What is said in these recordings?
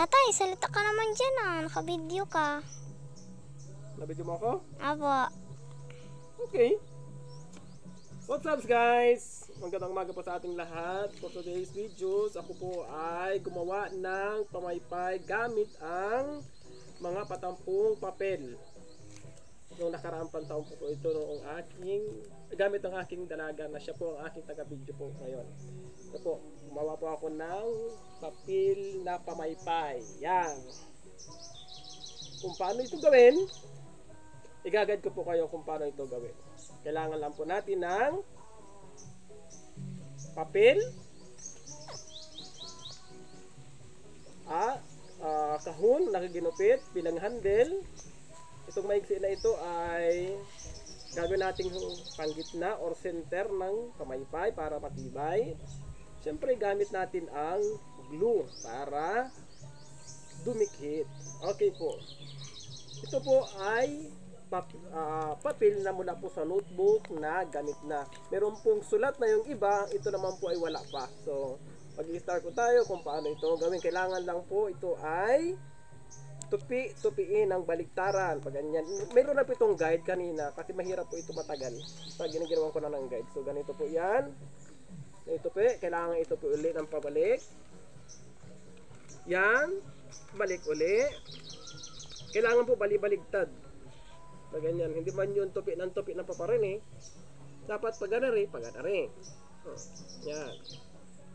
Tatay, salita ka naman dyan Naka-video ka. Na-video mo ako? Apo. Okay. What's up guys? Magandang umaga po sa ating lahat. For today's videos, ako po ay gumawa ng pamaypay gamit ang mga patampong papel. Noong nakaraang pantaon po ito noong gamit ang aking dalaga na siya po ang aking taga-video po ngayon. Ito po, gumawa po ako ng papel na pamaypay. Yan. Kung paano ito gawin, i-guide ko po kayo kung paano ito gawin. Kailangan lang po natin ng papel, kahon na ginupit bilang handle. Itong maiksi na ito ay gagawin nating panggitna or center ng pamaypay para matibay. Siyempre gamit natin ang glue para dumikit. Okay po. Ito po ay papel na mula po sa notebook na gamit na. Meron pong sulat na yung iba, ito naman po ay wala pa. Mag-i-start po tayo kung paano ito gawin. Kailangan lang po ito ay tupiin ng baliktaran. Pag ganyan. Meron na po itong guide kanina kasi mahirap po ito matagal. Ginagawan ko na ng guide. So ganito po yan. Ito po, kailangan ito po ulit ng pabalik. Yan. Balik uli. Kailangan po balibaligtad. Pag ganyan. Hindi man yun tupi ng paparin Dapat paganari. Yan.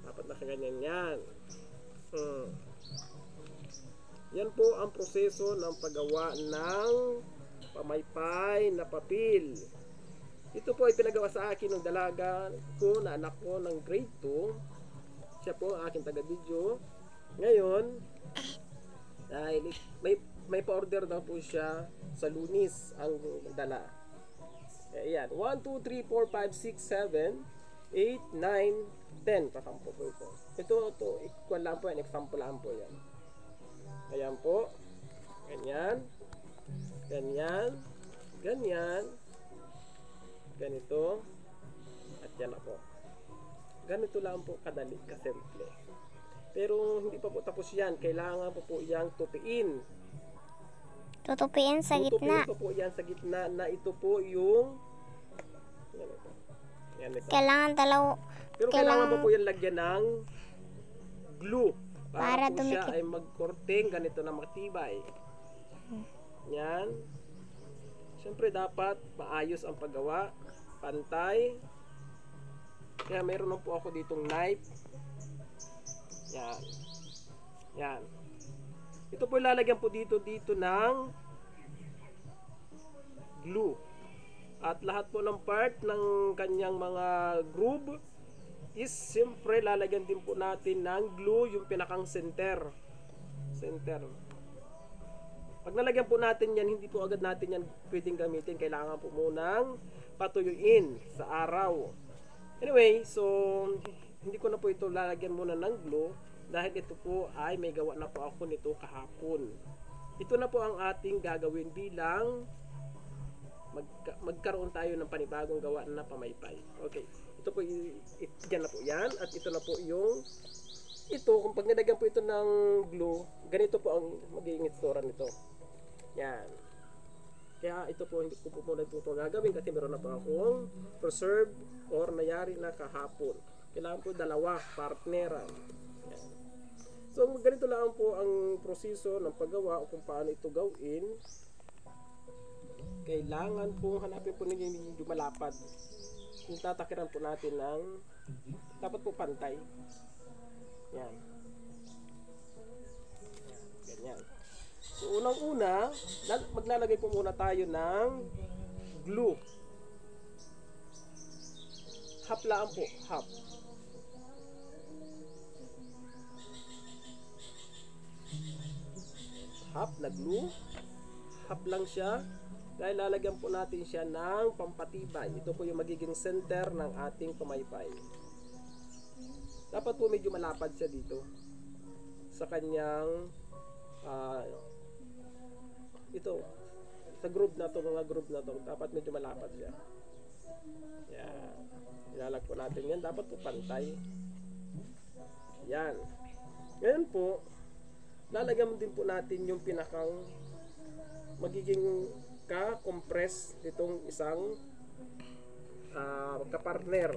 Dapat nakaganyan yan. Yan po ang proseso ng paggawa ng pamaypay na papel. Ito po ay pinagawa sa akin ng dalaga ko na anak ko ng grade 2. Siya po ang aking taga-video. Ngayon, dahil may pa-order na po siya sa Lunis ang dala. Ayan, 1, 2, 3, 4, 5, 6, 7, 8, 9, 10. Kasampo po ito. Ito, equal lang po yan. Example lang po yan. Ayan po. Ganyan. Ganyan. Ganyan. Ganito. At yan na po. Ganito lang po kadali, kasimple. Pero hindi pa po tapos yan. Kailangan po yan tupiin. Tutupiin sa gitna. Tutupiin po yan sa gitna na ito po yung yan ito. Kailangan Pero kailangan po yan lagyan ng glue. Para po dumikit. siya ay magkorteng ganito na matibay. Yan. Siyempre dapat maayos ang paggawa. Pantay. Kaya meron na po ako ditong knife. Yan. Yan. Ito po ilalagyan po dito ng glue. At lahat po ng part ng kanyang mga groove is siyempre lalagyan din po natin ng glue yung pinakang center. Pag nalagyan po natin yan, hindi po agad natin yan pwedeng gamitin. Kailangan po munang patuyuin sa araw. Anyway, so hindi ko na po ito lalagyan muna ng glue dahil ito po ay may gawa na po ako nito kahapon. Ito na po ang ating gagawin bilang magkaroon tayo ng panibagong gawa na pamaypay. Okay. Ito po, yan na po yan. At ito na po yung kung pag nilagyan po ito ng glue, ganito po ang magiging itsura nito. Yan. Kaya ito po, hindi ko po muna ito gagawin kasi meron na po akong preserve or nayari na kahapon. Kailangan po dalawa, partneran. Yan. So, ganito lang po ang proseso ng paggawa o kung paano ito gawin. Kailangan po hanapin po ninyo yung malapad. Kung tatakiran po natin ng dapat po pantay. Yan. Ganyan. So unang-una, maglalagay po muna tayo ng glue. Half lang po, half. Half na glue. Half lang siya. Dahil lalagyan po natin siya ng pampatibay. Ito po yung magiging center ng ating pamaypay. Dapat po medyo malapad siya dito sa kanyang ito sa groove na to, mga groove na to, dapat medyo malapad siya. Yan. Ilalag po natin yan. Dapat po pantay. Yan. Ngayon po, lalagyan din po natin yung pinakang magiging ka-compress nitong isang kapartner.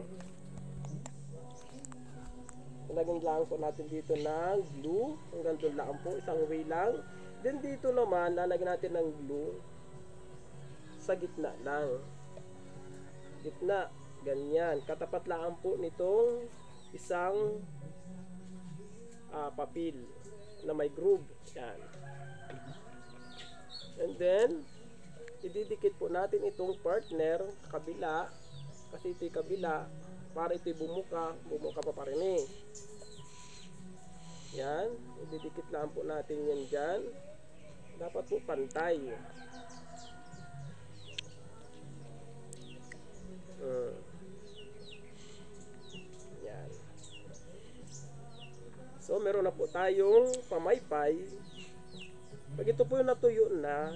Lagyan lang po natin dito ng glue. Hanggang doon lang po, isang way lang. Then dito naman, lalagyan natin ng glue sa gitna lang. Gitna, ganyan. Katapat lang po nitong isang papel na may groove. Yan. And then, ididikit po natin itong partner kabila. Kasi ito'y kabila. Para ito'y bumuka pa rin eh. Yan, ididikit lang po natin yan dyan. Dapat po pantay. Yan. So, meron na po tayong pamaypay. Pag ito po yung natuyo na,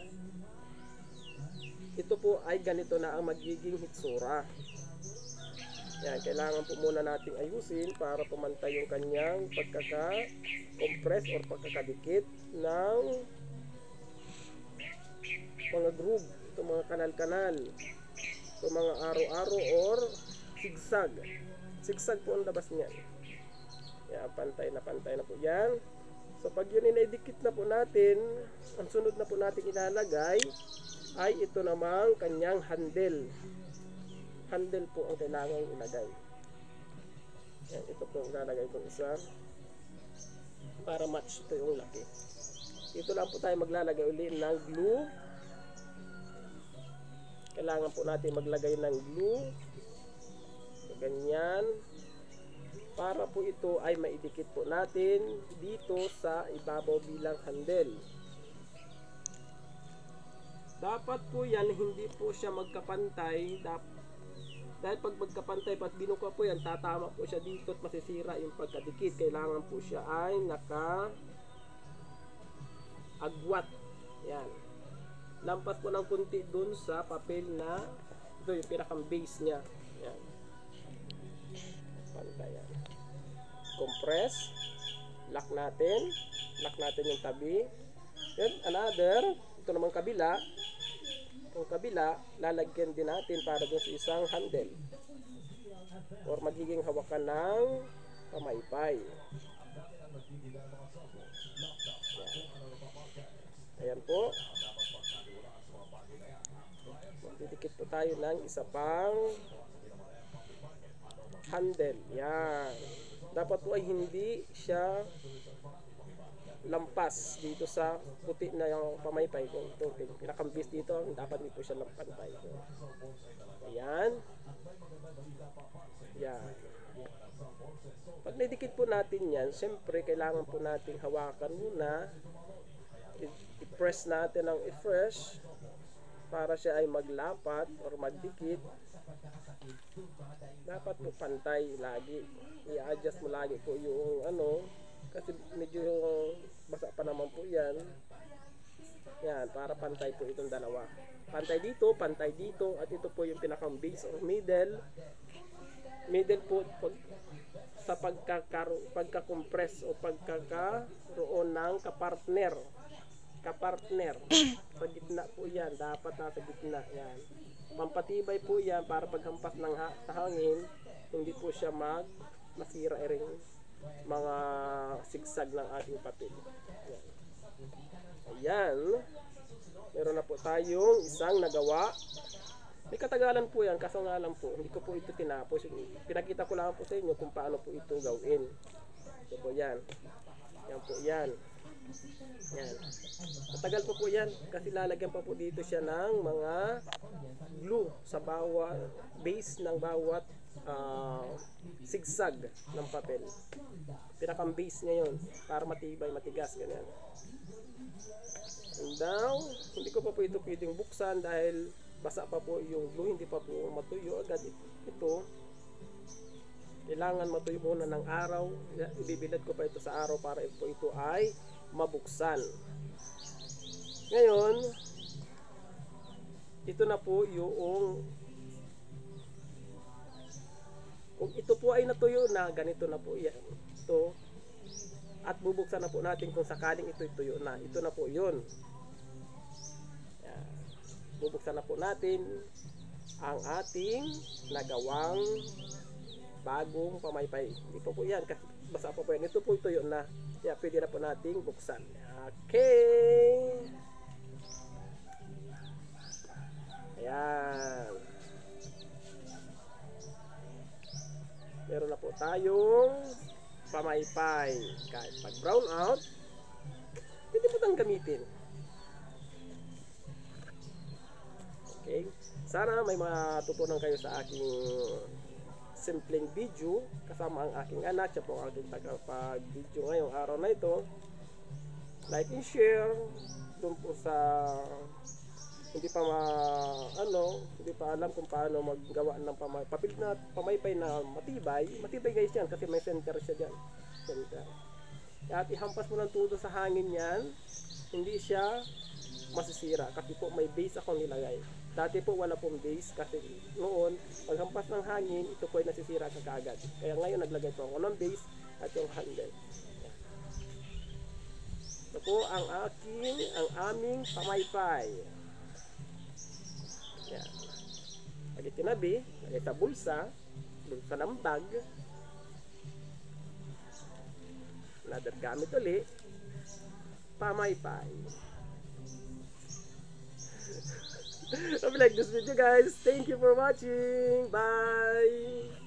ito po ay ganito na ang magiging hitsura. Yan, kailangan po muna nating ayusin para pumantay yung kanyang pagkaka-compress or pagkakadikit ng mga groove, itong mga kanal-kanal, itong mga aro-aro or zigzag. Zigzag po ang labas niyan. Yan, pantay na po yan. So pag yun inaidikit na po natin, ang sunod na po natin ilalagay ay ito namang kanyang handle. Handle po ang kailangan ilagay. Yan, ito po ang ilalagay kong isa para match ito yung laki. Dito lang po tayo maglalagay ulit ng glue. Kailangan po natin maglagay ng glue. So, ganyan. Para po ito ay maidikit po natin dito sa ibabaw bilang handle. Dapat po yan, hindi po siya magkapantay. Dahil pag magkapantay pat binuka po yan, tatama po siya dito at masisira yung pagkadikit. Kailangan po siya ay naka-agwat. Yan. Lampas po ng kunti dun sa papel na ito yung pinakang base nya. Yan. Pantay yan. Compress. Lock natin. Lock natin yung tabi. Then another. Ito naman kabila. Ang kabila, lalagyan din natin para dun sa isang handle or magiging hawakan ng pamaypay. Ayan po. Magdidikit po tayo ng isa pang handle. Yan. Dapat po ay hindi siya lampas dito sa puti na yung pamaypay ko. Ito, pinakambis dito, dapat hindi po siya lampantay. Ayan. Yan. Pag naidikit po natin yan, siyempre kailangan po natin hawakan muna. I-press natin ng i-fresh para siya ay maglapat or magdikit. Dapat po pantay lagi. I-adjust mo lagi po yung kasi medyo basa pa naman po yan. Yan, para pantay po itong dalawa. Pantay dito, at ito po yung pinakang base or middle. Middle po sa pagka-compress o pagkakaroon ng kapartner. Sa gitna po yan, dapat nasa gitna. Yan. Pampatibay po yan para paghampas ng hangin, hindi po siya masira rin mga sigsag ng ating papel. Ayan. Meron na po tayong isang nagawa. May katagalan po yan, kaso nga lang po, hindi ko po ito tinapos. Pinakita ko lang po sa inyo kung paano po ito gawin. Ito po yan. Yan po yan. Yan. Matagal po yan kasi lalagyan pa po dito siya ng mga glue sa bawat base ng bawat sigsag ng papel. Pinakang base niya yun para matibay, matigas, ganyan. And now, hindi ko pa po ito pwedeng buksan dahil basa pa po yung glue, hindi pa po matuyo agad ito. Kailangan matuyo muna ng araw. Ibibilad ko pa ito sa araw para ito ay mabuksan. Ngayon, ito na po yung kung ito po ay natuyo na, ganito na po yan. Ito, At bubuksan na po natin kung sakaling ito'y tuyo na. Ito na po yun. Yan. Bubuksan na po natin ang ating nagawang bagong pamaypay. Hindi po yan kasi basa po yan. Ito po tuyo na. Kaya pwede na po nating buksan. Okay. Ayan. Meron na po tayong pamaypay. Kahit pag brown out, pwede po tayong gamitin. Okay. Sana may matutunan kayo sa aking simpleng video kasama ang aking anak. Siya po ang aking tagapag-video ngayong araw na ito. Like and share doon po sa hindi pa alam kung paano maggawa ng papel na pamaypay na matibay guys yan kasi may center siya dyan, center. At ihampas mo ng todo sa hangin yan, hindi siya masisira kasi po may base akong nilagay. Dati po wala pong base kasi noon paghampas ng hangin ito po ay nasisira kaagad, kaya ngayon naglagay po ako ng base at yung handle. Ito po ang aming pamaypay. Yan. Pag itinabi, lagay sa bulsa ng bag. Another gamit ulit, pamaypay. Hope you like this video guys. Thank you for watching. Bye!